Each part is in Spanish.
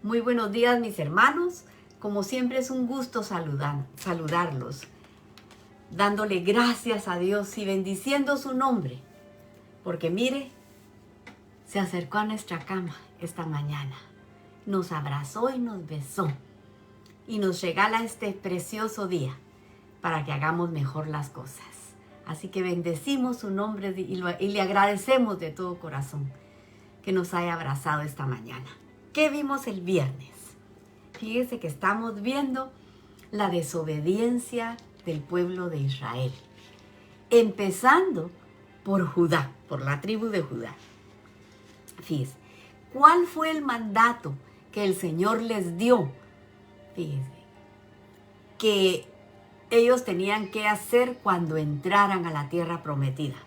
Muy buenos días, mis hermanos. Como siempre es un gusto saludarlos, dándole gracias a Dios y bendiciendo su nombre. Porque mire, se acercó a nuestra cama esta mañana, nos abrazó y nos besó y nos regala este precioso día para que hagamos mejor las cosas. Así que bendecimos su nombre y le agradecemos de todo corazón que nos haya abrazado esta mañana. ¿Qué vimos el viernes? Fíjese que estamos viendo la desobediencia del pueblo de Israel, empezando por Judá, por la tribu de Judá. Fíjese, ¿cuál fue el mandato que el Señor les dio? Fíjese, que ellos tenían que hacer cuando entraran a la tierra prometida.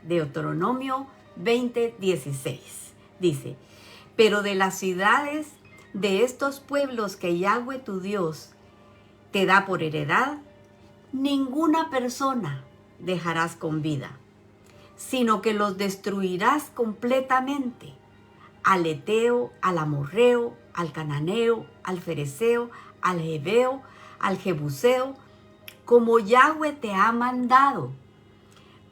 Deuteronomio 20:16 dice: pero de las ciudades de estos pueblos que Yahweh tu Dios te da por heredad, ninguna persona dejarás con vida, sino que los destruirás completamente: al Eteo, al Amorreo, al Cananeo, al Fereceo, al Jebeo, al Jebuseo, como Yahweh te ha mandado,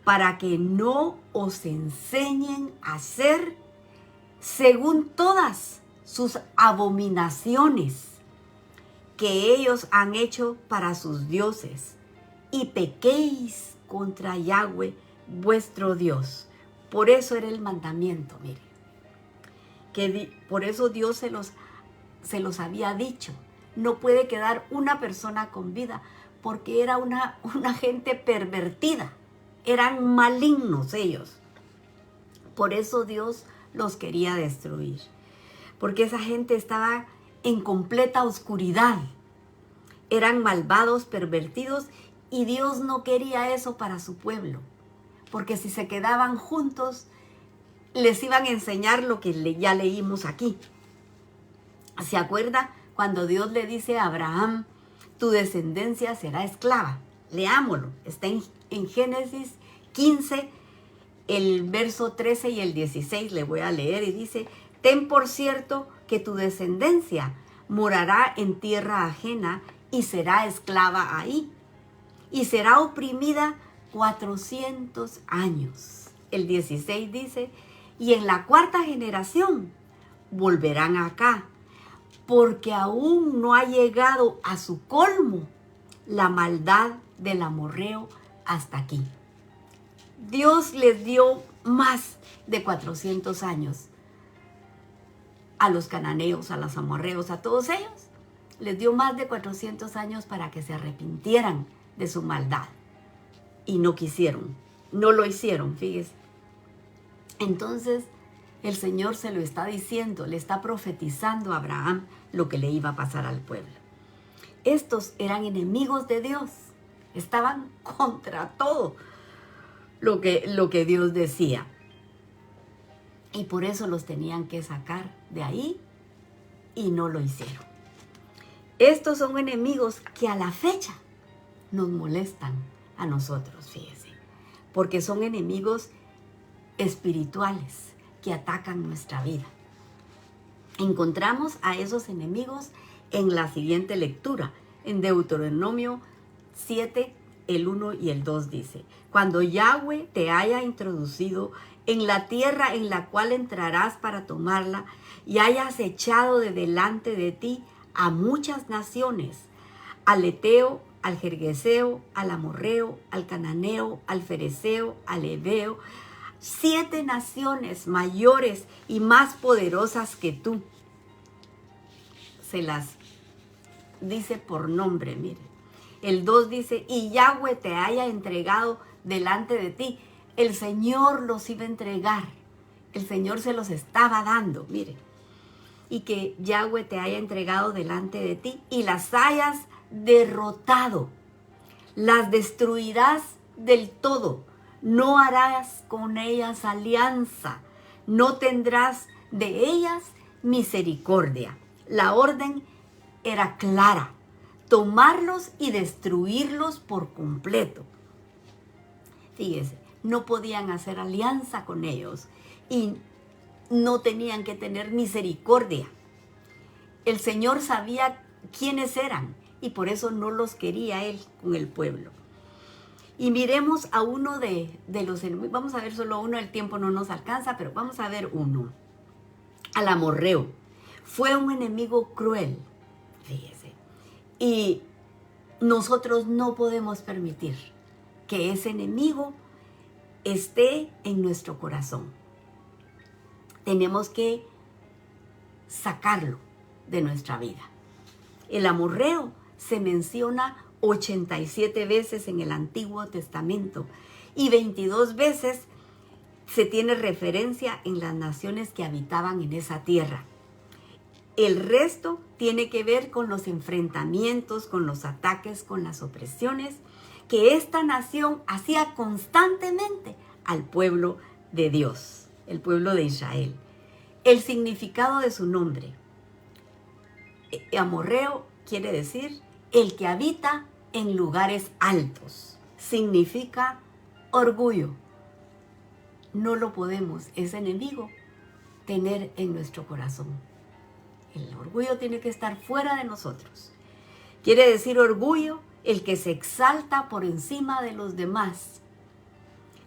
para que no os enseñen a hacer según todas sus abominaciones que ellos han hecho para sus dioses, y pequéis contra Yahweh vuestro Dios. Por eso era el mandamiento, mire, por eso Dios se los había dicho. No puede quedar una persona con vida, porque era una gente pervertida, eran malignos ellos. Por eso Dios los quería destruir, porque esa gente estaba en completa oscuridad, eran malvados, pervertidos, y Dios no quería eso para su pueblo, porque si se quedaban juntos, les iban a enseñar lo que ya leímos aquí. ¿Se acuerda cuando Dios le dice a Abraham: tu descendencia será esclava? Leámoslo, está en Génesis 15, el verso 13 y el 16 le voy a leer, y dice: ten por cierto que tu descendencia morará en tierra ajena y será esclava ahí, y será oprimida 400 años. El 16 dice: y en la cuarta generación volverán acá, porque aún no ha llegado a su colmo la maldad del amorreo hasta aquí. Dios les dio más de 400 años a los cananeos, a los amorreos, a todos ellos. Les dio más de 400 años para que se arrepintieran de su maldad. Y no quisieron, no lo hicieron, fíjese. Entonces el Señor se lo está diciendo, le está profetizando a Abraham lo que le iba a pasar al pueblo. Estos eran enemigos de Dios, estaban contra todo lo que Dios decía. Y por eso los tenían que sacar de ahí, y no lo hicieron. Estos son enemigos que a la fecha nos molestan a nosotros, fíjese, porque son enemigos espirituales que atacan nuestra vida. Encontramos a esos enemigos en la siguiente lectura, en Deuteronomio 7, el 1 y el 2 dice: cuando Yahweh te haya introducido en la tierra en la cual entrarás para tomarla, y hayas echado de delante de ti a muchas naciones, al Eteo, al Gergeseo, al Amorreo, al Cananeo, al Fereceo, al Heveo, 7 naciones mayores y más poderosas que tú. Se las dice por nombre, mire. El 2 dice: y Yahweh te haya entregado delante de ti. El Señor los iba a entregar. El Señor se los estaba dando, mire. Y que Yahweh te haya entregado delante de ti y las hayas derrotado. Las destruirás del todo. No harás con ellas alianza. No tendrás de ellas misericordia. La orden era clara: tomarlos y destruirlos por completo. Fíjese, no podían hacer alianza con ellos y no tenían que tener misericordia. El Señor sabía quiénes eran y por eso no los quería Él con el pueblo. Y miremos a uno de los enemigos. Vamos a ver solo uno, el tiempo no nos alcanza, pero vamos a ver uno. Al amorreo. Fue un enemigo cruel, fíjese. Y nosotros no podemos permitir que ese enemigo esté en nuestro corazón. Tenemos que sacarlo de nuestra vida. El amorreo se menciona 87 veces en el Antiguo Testamento y 22 veces se tiene referencia en las naciones que habitaban en esa tierra. El resto tiene que ver con los enfrentamientos, con los ataques, con las opresiones que esta nación hacía constantemente al pueblo de Dios, el pueblo de Israel. El significado de su nombre. Amorreo quiere decir el que habita en lugares altos. Significa orgullo. No lo podemos, ese enemigo, tener en nuestro corazón. El orgullo tiene que estar fuera de nosotros. Quiere decir orgullo, el que se exalta por encima de los demás.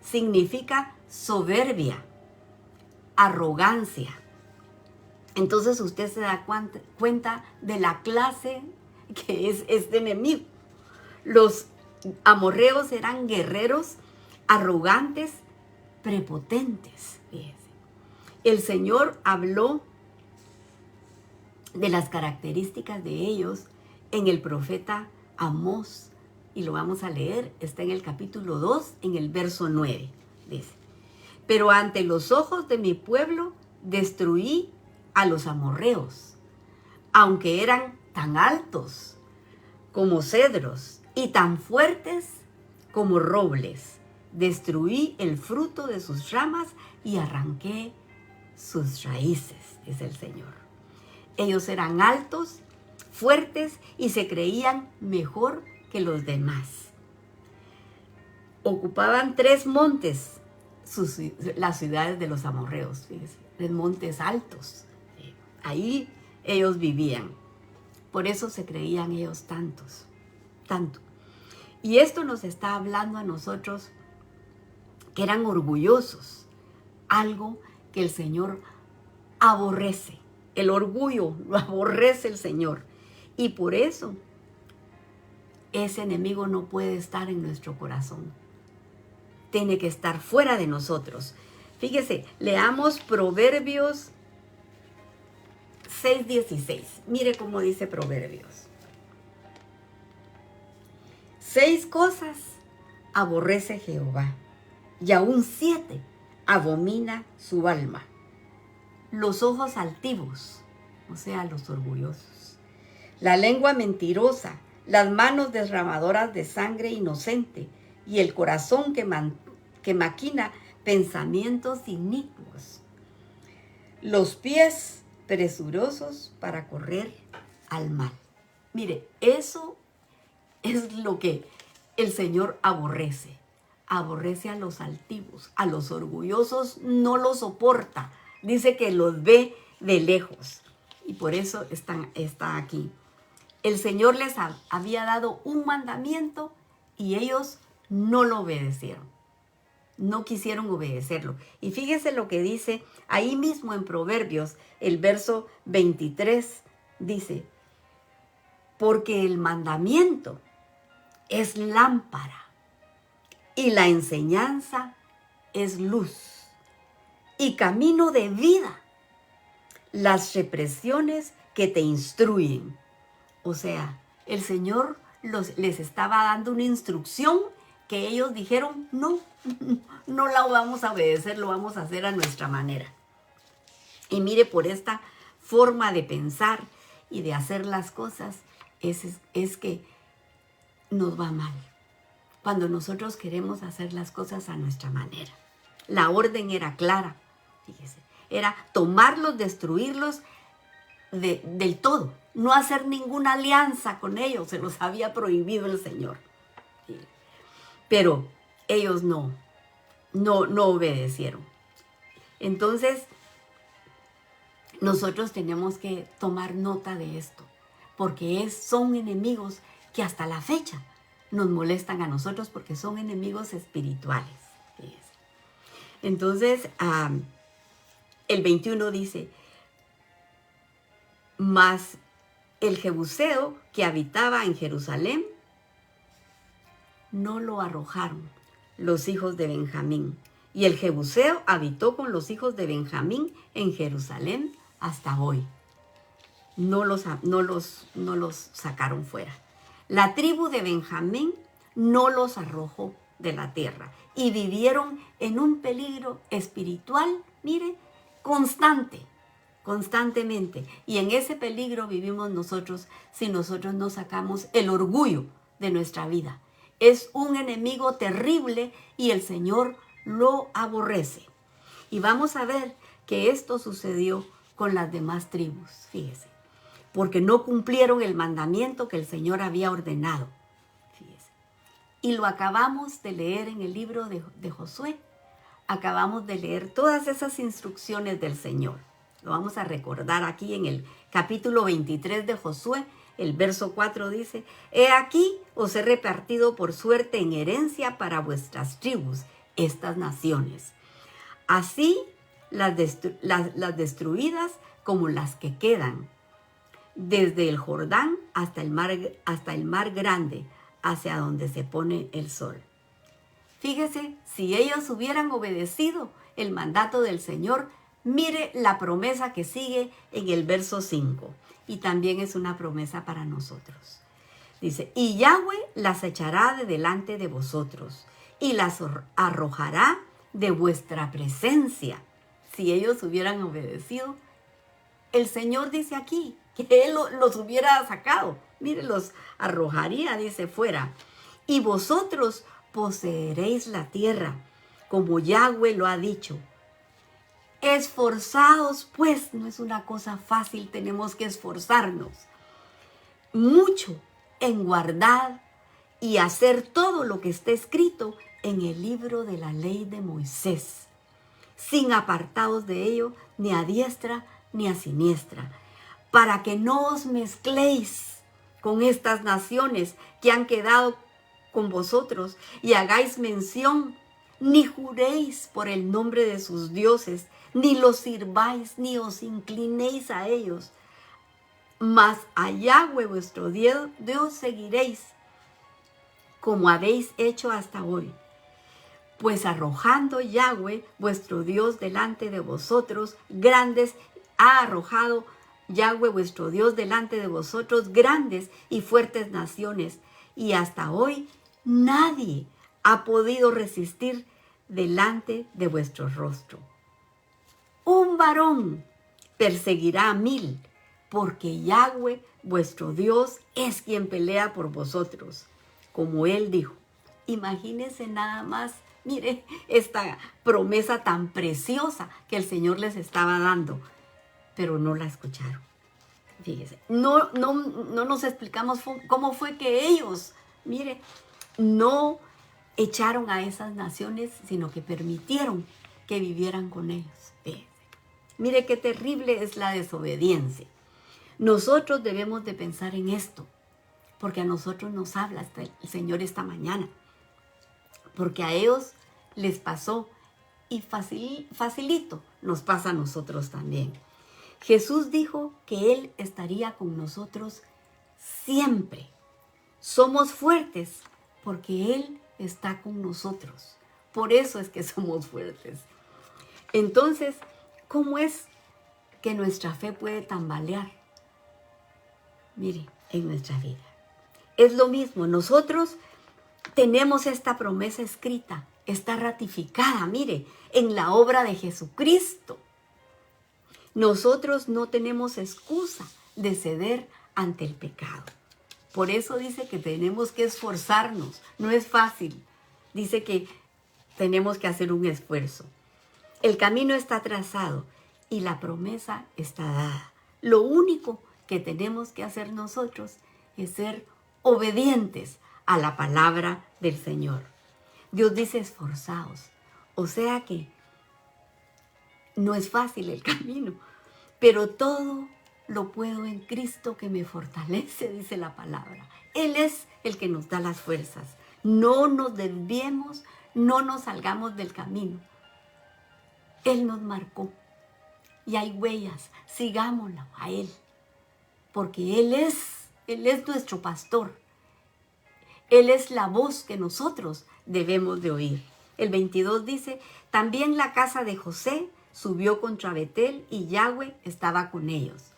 Significa soberbia, arrogancia. Entonces usted se da cuenta de la clase que es este enemigo. Los amorreos eran guerreros arrogantes, prepotentes. Fíjese. El Señor habló de las características de ellos en el profeta Amós, y lo vamos a leer, está en el capítulo 2, en el verso 9, dice: pero ante los ojos de mi pueblo destruí a los amorreos, aunque eran tan altos como cedros y tan fuertes como robles. Destruí el fruto de sus ramas y arranqué sus raíces, dice el Señor. Ellos eran altos, fuertes y se creían mejor que los demás. Ocupaban 3 montes, las ciudades de los amorreos, fíjense, 3 montes altos. Ahí ellos vivían. Por eso se creían ellos tanto. Y esto nos está hablando a nosotros que eran orgullosos, algo que el Señor aborrece. El orgullo lo aborrece el Señor. Y por eso ese enemigo no puede estar en nuestro corazón. Tiene que estar fuera de nosotros. Fíjese, leamos Proverbios 6:16. Mire cómo dice Proverbios. 6 cosas aborrece Jehová, y aún 7 abomina su alma: los ojos altivos, o sea, los orgullosos; la lengua mentirosa; las manos derramadoras de sangre inocente; y el corazón que maquina pensamientos inicuos; los pies presurosos para correr al mal. Mire, eso es lo que el Señor aborrece. Aborrece a los altivos, a los orgullosos no los soporta. Dice que los ve de lejos y por eso está aquí. El Señor les había dado un mandamiento y ellos no lo obedecieron. No quisieron obedecerlo. Y fíjese lo que dice ahí mismo en Proverbios, el verso 23, dice: porque el mandamiento es lámpara y la enseñanza es luz y camino de vida, las represiones que te instruyen. O sea, el Señor les estaba dando una instrucción que ellos dijeron: no la vamos a obedecer, lo vamos a hacer a nuestra manera. Y mire, por esta forma de pensar y de hacer las cosas, es que nos va mal. Cuando nosotros queremos hacer las cosas a nuestra manera. La orden era clara, fíjese, era tomarlos, destruirlos del todo, no hacer ninguna alianza con ellos, se los había prohibido el Señor. Pero ellos no obedecieron. Entonces, nosotros tenemos que tomar nota de esto, porque son enemigos que hasta la fecha nos molestan a nosotros porque son enemigos espirituales. Fíjense. Entonces, el 21 dice, mas el jebuseo que habitaba en Jerusalén no lo arrojaron los hijos de Benjamín. Y el jebuseo habitó con los hijos de Benjamín en Jerusalén hasta hoy. No los sacaron fuera. La tribu de Benjamín no los arrojó de la tierra y vivieron en un peligro espiritual, mire, constantemente. Y en ese peligro vivimos nosotros si nosotros no sacamos el orgullo de nuestra vida. Es un enemigo terrible y el Señor lo aborrece. Y vamos a ver que esto sucedió con las demás tribus, fíjese, porque no cumplieron el mandamiento que el Señor había ordenado. Fíjese. Y lo acabamos de leer en el libro de Josué. Acabamos de leer todas esas instrucciones del Señor. Lo vamos a recordar aquí en el capítulo 23 de Josué. El verso 4 dice, he aquí os he repartido por suerte en herencia para vuestras tribus estas naciones. Así las destruidas como las que quedan, desde el Jordán hasta el mar grande, hacia donde se pone el sol. Fíjese, si ellos hubieran obedecido el mandato del Señor, mire la promesa que sigue en el verso 5. Y también es una promesa para nosotros. Dice, y Yahweh las echará de delante de vosotros y las arrojará de vuestra presencia. Si ellos hubieran obedecido, el Señor dice aquí que Él los hubiera sacado. Mire, los arrojaría, dice, fuera. Y vosotros poseeréis la tierra, como Yahweh lo ha dicho. Esforzados, pues, no es una cosa fácil, tenemos que esforzarnos mucho en guardar y hacer todo lo que está escrito en el libro de la ley de Moisés, sin apartaos de ello, ni a diestra ni a siniestra, para que no os mezcléis con estas naciones que han quedado con vosotros y hagáis mención, ni juréis por el nombre de sus dioses, ni los sirváis, ni os inclinéis a ellos. Mas a Yahweh vuestro Dios seguiréis, como habéis hecho hasta hoy. Pues arrojando Yahweh vuestro Dios delante de vosotros, ha arrojado Yahweh vuestro Dios delante de vosotros grandes y fuertes naciones, y hasta hoy nadie ha podido resistir delante de vuestro rostro. Un varón perseguirá a 1000, porque Yahweh vuestro Dios es quien pelea por vosotros, como él dijo. Imagínense nada más, mire, esta promesa tan preciosa que el Señor les estaba dando, pero no la escucharon. Fíjese, no nos explicamos cómo fue que ellos, mire, no echaron a esas naciones, sino que permitieron que vivieran con ellos. Fíjese. Mire qué terrible es la desobediencia. Nosotros debemos de pensar en esto, porque a nosotros nos habla el Señor esta mañana, porque a ellos les pasó y facilito nos pasa a nosotros también. Jesús dijo que Él estaría con nosotros siempre. Somos fuertes porque Él está con nosotros. Por eso es que somos fuertes. Entonces, ¿cómo es que nuestra fe puede tambalear? Mire, en nuestra vida. Es lo mismo, nosotros tenemos esta promesa escrita, está ratificada, mire, en la obra de Jesucristo. Nosotros no tenemos excusa de ceder ante el pecado. Por eso dice que tenemos que esforzarnos, no es fácil. Dice que tenemos que hacer un esfuerzo. El camino está trazado y la promesa está dada. Lo único que tenemos que hacer nosotros es ser obedientes a la palabra del Señor. Dios dice esforzaos, o sea que no es fácil el camino, Pero todo lo puedo en Cristo que me fortalece, dice la palabra. Él es el que nos da las fuerzas. No nos desviemos, no nos salgamos del camino. Él nos marcó y hay huellas, sigámoslo a Él, porque Él es nuestro pastor. Él es la voz que nosotros debemos de oír. El 22 dice, también la casa de José subió contra Betel y Yahweh estaba con ellos.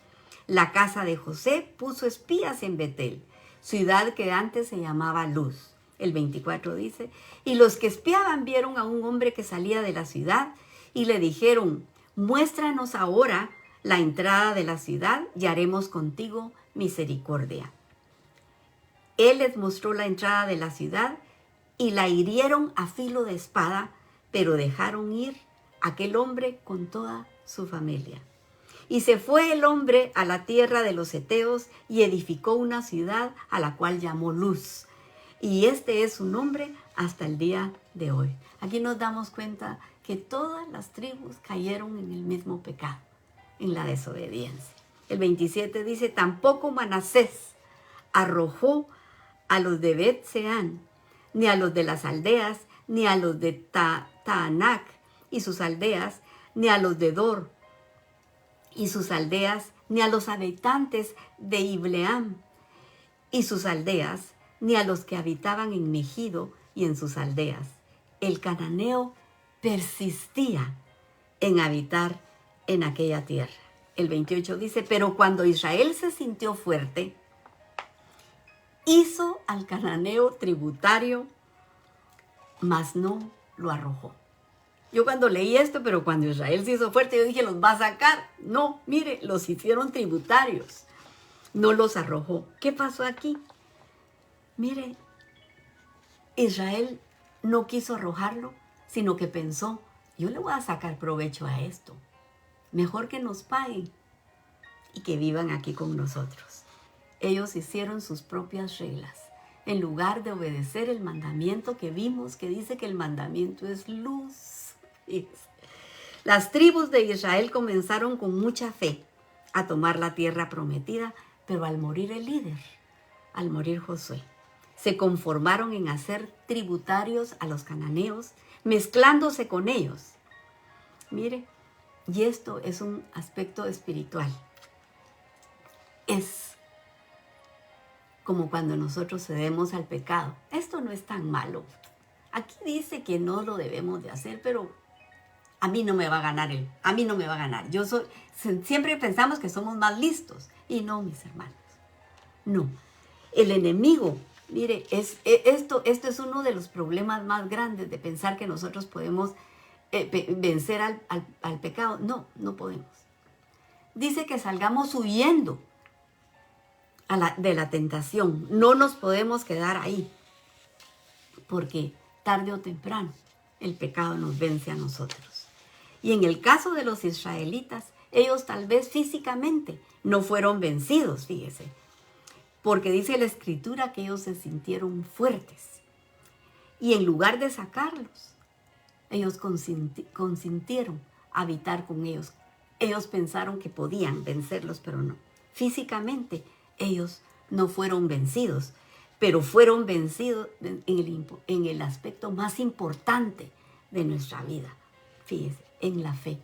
La casa de José puso espías en Betel, ciudad que antes se llamaba Luz. El 24 dice, y los que espiaban vieron a un hombre que salía de la ciudad y le dijeron, muéstranos ahora la entrada de la ciudad y haremos contigo misericordia. Él les mostró la entrada de la ciudad y la hirieron a filo de espada, pero dejaron ir a aquel hombre con toda su familia. Y se fue el hombre a la tierra de los heteos y edificó una ciudad a la cual llamó Luz. Y este es su nombre hasta el día de hoy. Aquí nos damos cuenta que todas las tribus cayeron en el mismo pecado, en la desobediencia. El 27 dice, tampoco Manasés arrojó a los de Bet-Seán, ni a los de las aldeas, ni a los de Taanac y sus aldeas, ni a los de Dor y sus aldeas, ni a los habitantes de Ibleam y sus aldeas, ni a los que habitaban en Megido y en sus aldeas. El cananeo persistía en habitar en aquella tierra. El 28 dice, pero cuando Israel se sintió fuerte, hizo al cananeo tributario, mas no lo arrojó. Yo cuando leí esto, pero cuando Israel se hizo fuerte, yo dije, los va a sacar. No, mire, los hicieron tributarios. No los arrojó. ¿Qué pasó aquí? Mire, Israel no quiso arrojarlo, sino que pensó, yo le voy a sacar provecho a esto. Mejor que nos paguen y que vivan aquí con nosotros. Ellos hicieron sus propias reglas. En lugar de obedecer el mandamiento que vimos, que dice que el mandamiento es luz. Las tribus de Israel comenzaron con mucha fe a tomar la tierra prometida, pero al morir el líder, al morir Josué, se conformaron en hacer tributarios a los cananeos, mezclándose con ellos. Mire, y esto es un aspecto espiritual. Es como cuando nosotros cedemos al pecado. Esto no es tan malo. Aquí dice que no lo debemos de hacer, pero a mí no me va a ganar a mí no me va a ganar. Siempre pensamos que somos más listos. Y no, mis hermanos. No. El enemigo, mire, esto es uno de los problemas más grandes de pensar que nosotros podemos vencer al pecado. No, no podemos. Dice que salgamos huyendo de la tentación. No nos podemos quedar ahí, porque tarde o temprano el pecado nos vence a nosotros. Y en el caso de los israelitas, ellos tal vez físicamente no fueron vencidos, fíjese, porque dice la Escritura que ellos se sintieron fuertes. Y en lugar de sacarlos, ellos consintieron habitar con ellos. Ellos pensaron que podían vencerlos, pero no. Físicamente ellos no fueron vencidos, pero fueron vencidos en el aspecto más importante de nuestra vida. Fíjese, en la fe.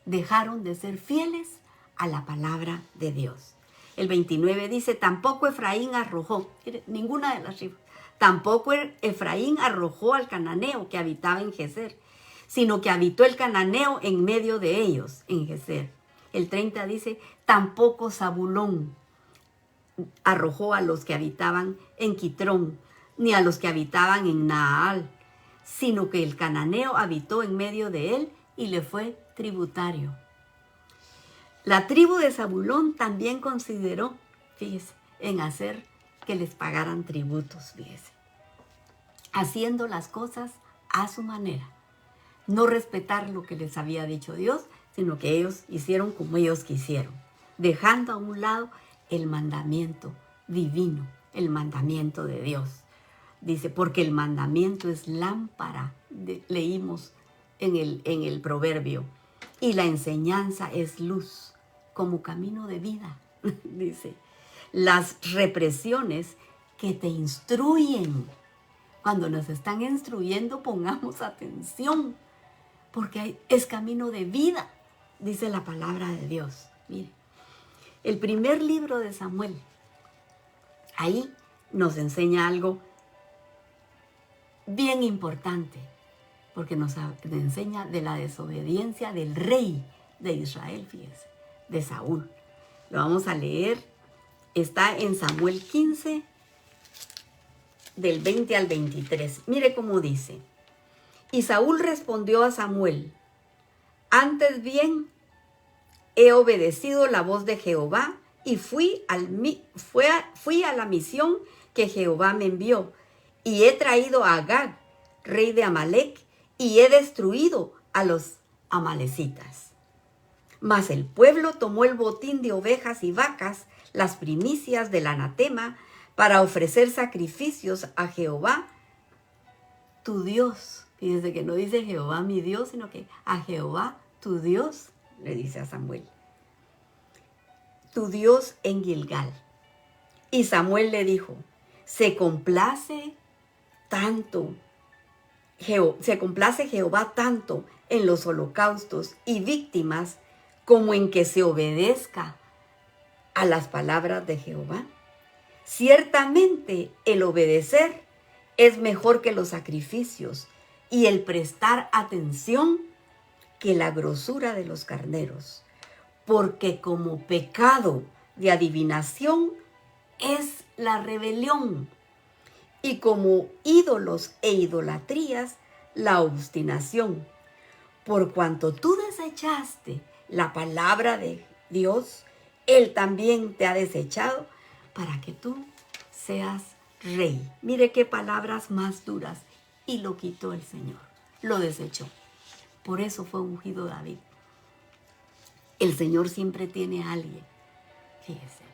Dejaron de ser fieles a la palabra de Dios. El 29 dice, tampoco Efraín arrojó, ninguna de las tribus, tampoco Efraín arrojó al cananeo que habitaba en Geser, sino que habitó el cananeo en medio de ellos, en Geser. El 30 dice, tampoco Zabulón arrojó a los que habitaban en Quitrón, ni a los que habitaban en Naal, sino que el cananeo habitó en medio de él y le fue tributario. La tribu de Zabulón también consideró, fíjese, en hacer que les pagaran tributos, fíjese, haciendo las cosas a su manera. No respetar lo que les había dicho Dios, sino que ellos hicieron como ellos quisieron, dejando a un lado el mandamiento divino, el mandamiento de Dios. Dice, porque el mandamiento es lámpara, leímos en el proverbio, y la enseñanza es luz como camino de vida, dice. Las represiones que te instruyen. Cuando nos están instruyendo, pongamos atención, porque es camino de vida, dice la palabra de Dios. Mire, el primer libro de Samuel, ahí nos enseña algo bien importante, porque nos enseña de la desobediencia del rey de Israel, fíjese, de Saúl. Lo vamos a leer, está en Samuel 15, del 20 al 23. Mire cómo dice. Y Saúl respondió a Samuel: antes bien he obedecido la voz de Jehová y fui a la misión que Jehová me envió, y he traído a Agag, rey de Amalec, y he destruido a los amalecitas. Mas el pueblo tomó el botín de ovejas y vacas, las primicias del anatema, para ofrecer sacrificios a Jehová, tu Dios. Fíjense que no dice Jehová mi Dios, sino que a Jehová tu Dios, le dice a Samuel. Tu Dios en Gilgal. Y Samuel le dijo: se complace Jehová tanto en los holocaustos y víctimas como en que se obedezca a las palabras de Jehová. Ciertamente el obedecer es mejor que los sacrificios, y el prestar atención que la grosura de los carneros, porque como pecado de adivinación es la rebelión, y como ídolos e idolatrías la obstinación. Por cuanto tú desechaste la palabra de Dios, Él también te ha desechado para que tú seas rey. Mire qué palabras más duras. Y lo quitó el Señor, lo desechó. Por eso fue ungido David. El Señor siempre tiene a alguien, fíjese,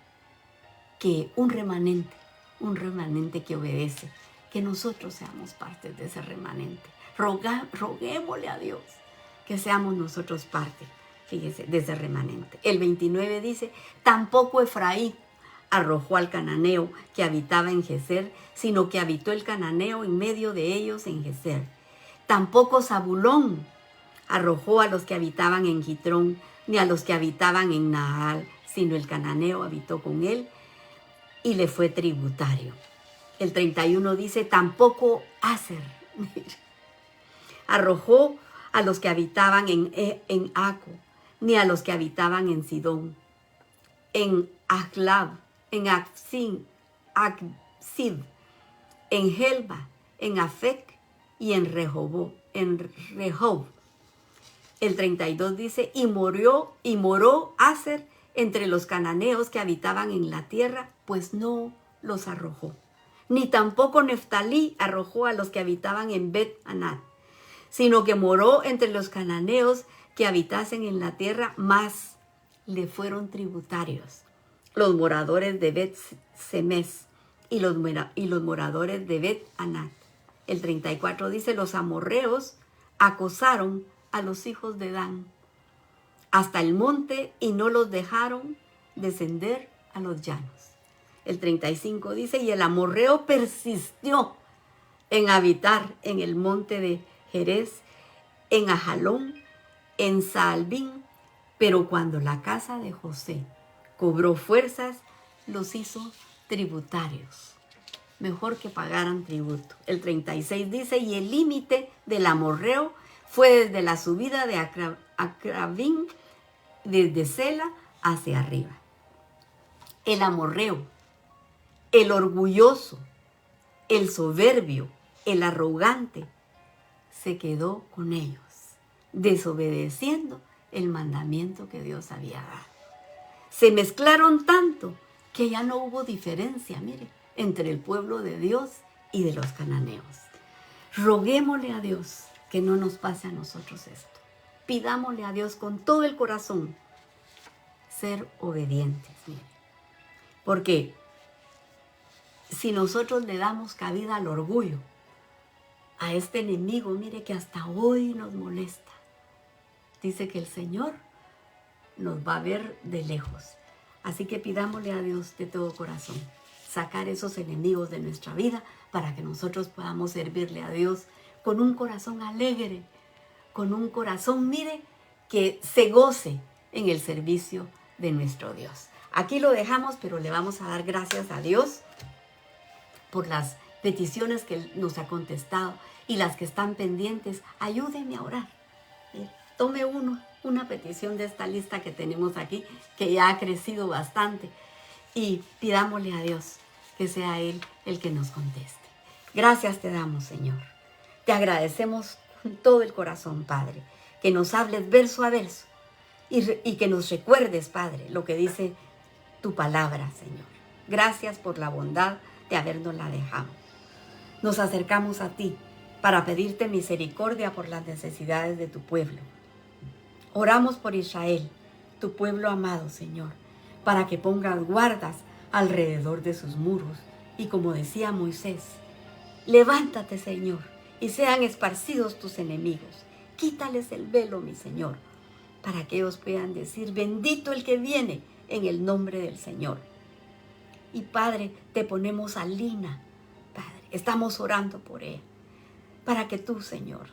que un remanente que obedece, que nosotros seamos parte de ese remanente. Roguémosle a Dios que seamos nosotros parte, fíjese, de ese remanente. El 29 dice: tampoco Efraín arrojó al cananeo que habitaba en Geser, sino que habitó el cananeo en medio de ellos en Geser. Tampoco Zabulón arrojó a los que habitaban en Gitrón, ni a los que habitaban en Nahal, sino el cananeo habitó con él y le fue tributario. El 31 dice: tampoco Aser arrojó a los que habitaban en Aco, ni a los que habitaban en Sidón, en Ahlab, en Aksid, en Helba, en Afec y en Rehob. El 32 dice: y moró Aser entre los cananeos que habitaban en la tierra, pues no los arrojó. Ni tampoco Neftalí arrojó a los que habitaban en Bet-Anat, sino que moró entre los cananeos que habitasen en la tierra, mas le fueron tributarios los moradores de Bet-Semes y los moradores de Bet-Anat. El 34 dice: los amorreos acosaron a los hijos de Dan hasta el monte y no los dejaron descender a los llanos. El 35 dice: y el amorreo persistió en habitar en el monte de Jerez, en Ajalón, en Saalbín, pero cuando la casa de José cobró fuerzas, los hizo tributarios. Mejor que pagaran tributo. El 36 dice: y el límite del amorreo fue desde la subida de Acrabín, desde Sela hacia arriba. El amorreo, el orgulloso, el soberbio, el arrogante, se quedó con ellos, desobedeciendo el mandamiento que Dios había dado. Se mezclaron tanto que ya no hubo diferencia, mire, entre el pueblo de Dios y de los cananeos. Roguémosle a Dios que no nos pase a nosotros esto. Pidámosle a Dios con todo el corazón ser obedientes, mire. Porque si nosotros le damos cabida al orgullo, a este enemigo, mire que hasta hoy nos molesta. Dice que el Señor nos va a ver de lejos. Así que pidámosle a Dios de todo corazón sacar esos enemigos de nuestra vida para que nosotros podamos servirle a Dios con un corazón alegre, con un corazón, mire, que se goce en el servicio de nuestro Dios. Aquí lo dejamos, pero le vamos a dar gracias a Dios por las peticiones que Él nos ha contestado y las que están pendientes. Ayúdeme a orar. Tome una petición de esta lista que tenemos aquí, que ya ha crecido bastante, y pidámosle a Dios que sea Él el que nos conteste. Gracias te damos, Señor. Te agradecemos con todo el corazón, Padre, que nos hables verso a verso y que nos recuerdes, Padre, lo que dice tu palabra, Señor. Gracias por la bondad de habernosla dejado. Nos acercamos a ti para pedirte misericordia por las necesidades de tu pueblo. Oramos por Israel, tu pueblo amado, Señor, para que pongas guardas alrededor de sus muros. Y como decía Moisés, levántate, Señor, y sean esparcidos tus enemigos. Quítales el velo, mi Señor, para que ellos puedan decir, bendito el que viene en el nombre del Señor. Y Padre, te ponemos a Lina, Padre, estamos orando por ella, para que tú, Señor,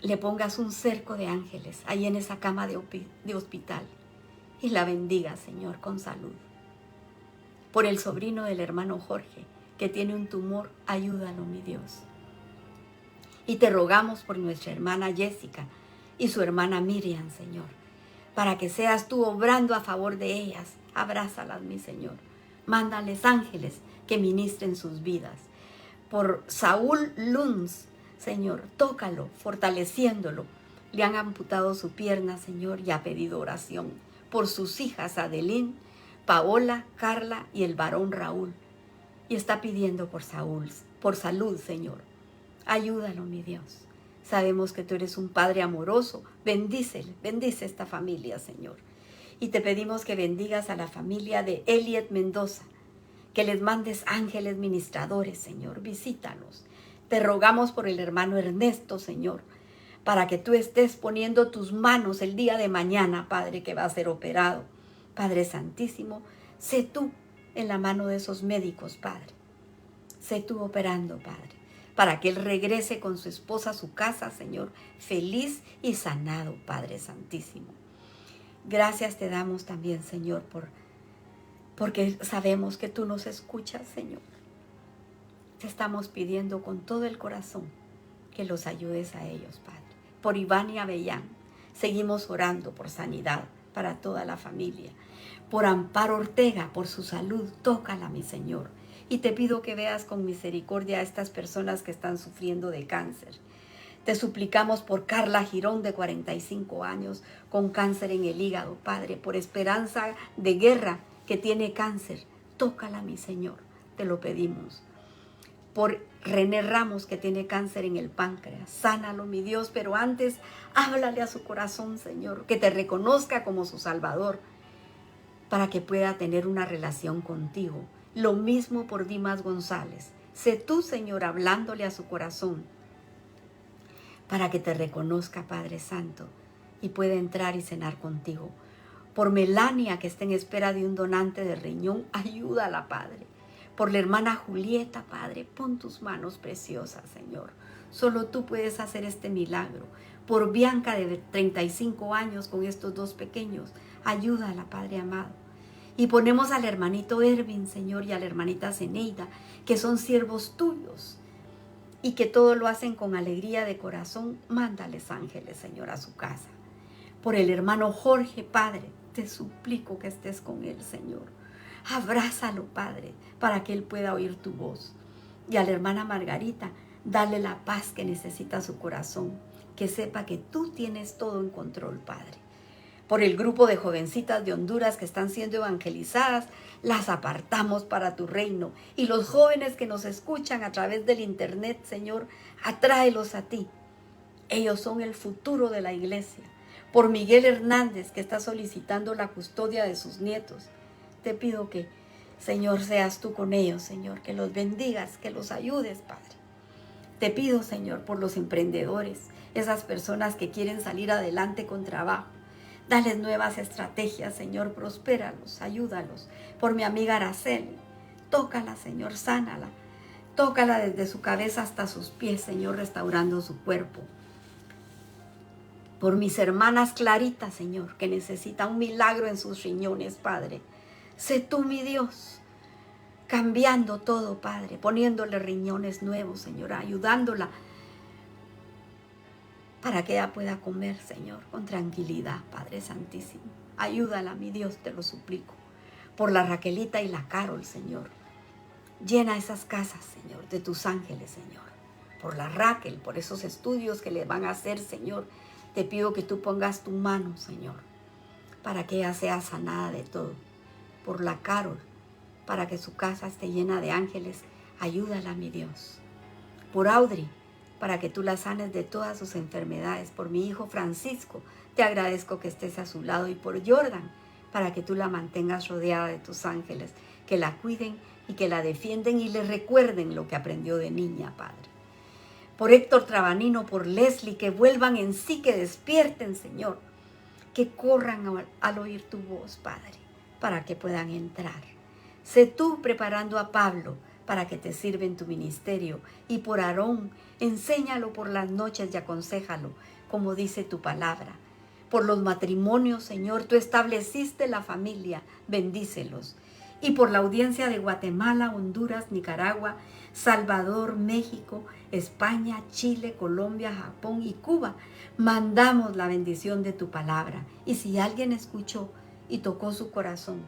le pongas un cerco de ángeles ahí en esa cama de hospital y la bendiga, Señor, con salud. Por el sobrino del hermano Jorge, que tiene un tumor, ayúdalo, mi Dios. Y te rogamos por nuestra hermana Jessica y su hermana Miriam, Señor, para que seas tú obrando a favor de ellas. Abrázalas, mi Señor. Mándales ángeles que ministren sus vidas. Por Saúl Lunz, Señor, tócalo, fortaleciéndolo. Le han amputado su pierna, Señor, y ha pedido oración. Por sus hijas Adelín, Paola, Carla y el varón Raúl. Y está pidiendo por salud, Señor. Ayúdalo, mi Dios. Sabemos que tú eres un Padre amoroso. Bendícele, bendice esta familia, Señor. Y te pedimos que bendigas a la familia de Eliet Mendoza, que les mandes ángeles ministradores, Señor. Visítalos. Te rogamos por el hermano Ernesto, Señor, para que tú estés poniendo tus manos el día de mañana, Padre, que va a ser operado. Padre Santísimo, sé tú en la mano de esos médicos, Padre. Sé tú operando, Padre, para que él regrese con su esposa a su casa, Señor, feliz y sanado, Padre Santísimo. Gracias te damos también, Señor, porque sabemos que tú nos escuchas, Señor. Te estamos pidiendo con todo el corazón que los ayudes a ellos, Padre. Por Iván y Avellán, seguimos orando por sanidad para toda la familia. Por Amparo Ortega, por su salud, tócala, mi Señor. Y te pido que veas con misericordia a estas personas que están sufriendo de cáncer. Te suplicamos por Carla Girón, de 45 años, con cáncer en el hígado, Padre. Por Esperanza de Guerra, que tiene cáncer. Tócala, mi Señor, te lo pedimos. Por René Ramos, que tiene cáncer en el páncreas. Sánalo, mi Dios, pero antes háblale a su corazón, Señor, que te reconozca como su Salvador, para que pueda tener una relación contigo. Lo mismo por Dimas González. Sé tú, Señor, hablándole a su corazón, para que te reconozca, Padre Santo, y pueda entrar y cenar contigo. Por Melania, que está en espera de un donante de riñón, ayúdala, Padre. Por la hermana Julieta, Padre, pon tus manos preciosas, Señor. Solo tú puedes hacer este milagro. Por Bianca, de 35 años, con estos dos pequeños, ayúdala, Padre amado. Y ponemos al hermanito Ervin, Señor, y a la hermanita Zeneida, que son siervos tuyos y que todo lo hacen con alegría de corazón. Mándales ángeles, Señor, a su casa. Por el hermano Jorge, Padre, te suplico que estés con él, Señor. Abrázalo, Padre, para que él pueda oír tu voz. Y a la hermana Margarita, dale la paz que necesita su corazón, que sepa que tú tienes todo en control, Padre. Por el grupo de jovencitas de Honduras que están siendo evangelizadas, las apartamos para tu reino. Y los jóvenes que nos escuchan a través del internet, Señor, atráelos a ti. Ellos son el futuro de la iglesia. Por Miguel Hernández, que está solicitando la custodia de sus nietos, te pido que, Señor, seas tú con ellos, Señor, que los bendigas, que los ayudes, Padre. Te pido, Señor, por los emprendedores, esas personas que quieren salir adelante con trabajo. Dales nuevas estrategias, Señor, prospéralos, ayúdalos. Por mi amiga Araceli, tócala, Señor, sánala. Tócala desde su cabeza hasta sus pies, Señor, restaurando su cuerpo. Por mis hermanas Clarita, Señor, que necesita un milagro en sus riñones, Padre. Sé tú, mi Dios, cambiando todo, Padre, poniéndole riñones nuevos, Señor, ayudándola para que ella pueda comer, Señor, con tranquilidad, Padre Santísimo. Ayúdala, mi Dios, te lo suplico. Por la Raquelita y la Carol, Señor. Llena esas casas, Señor, de tus ángeles, Señor. Por la Raquel, por esos estudios que le van a hacer, Señor. Te pido que tú pongas tu mano, Señor, para que ella sea sanada de todo. Por la Carol, para que su casa esté llena de ángeles. Ayúdala, mi Dios. Por Audrey, para que tú la sanes de todas sus enfermedades. Por mi hijo Francisco, te agradezco que estés a su lado. Y por Jordan, para que tú la mantengas rodeada de tus ángeles, que la cuiden y que la defienden y le recuerden lo que aprendió de niña, Padre. Por Héctor Trabanino, por Leslie, que vuelvan en sí, que despierten, Señor, que corran al oír tu voz, Padre, para que puedan entrar. Sé tú preparando a Pablo para que te sirva en tu ministerio. Y por Aarón, enséñalo por las noches y aconséjalo, como dice tu palabra. Por los matrimonios, Señor, tú estableciste la familia, bendícelos. Y por la audiencia de Guatemala, Honduras, Nicaragua, Salvador, México, España, Chile, Colombia, Japón y Cuba, mandamos la bendición de tu palabra. Y si alguien escuchó y tocó su corazón,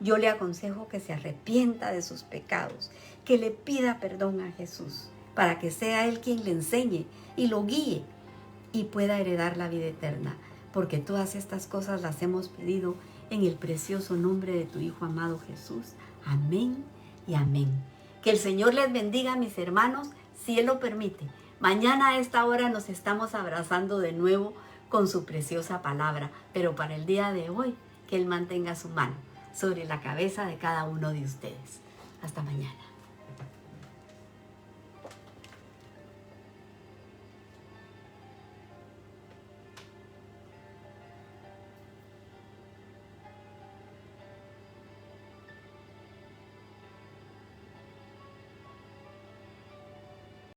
yo le aconsejo que se arrepienta de sus pecados, que le pida perdón a Jesús, para que sea Él quien le enseñe y lo guíe y pueda heredar la vida eterna. Porque todas estas cosas las hemos pedido en el precioso nombre de tu Hijo amado Jesús. Amén y amén. Que el Señor les bendiga, mis hermanos, si Él lo permite. Mañana a esta hora nos estamos abrazando de nuevo con su preciosa palabra. Pero para el día de hoy, que Él mantenga su mano sobre la cabeza de cada uno de ustedes. Hasta mañana.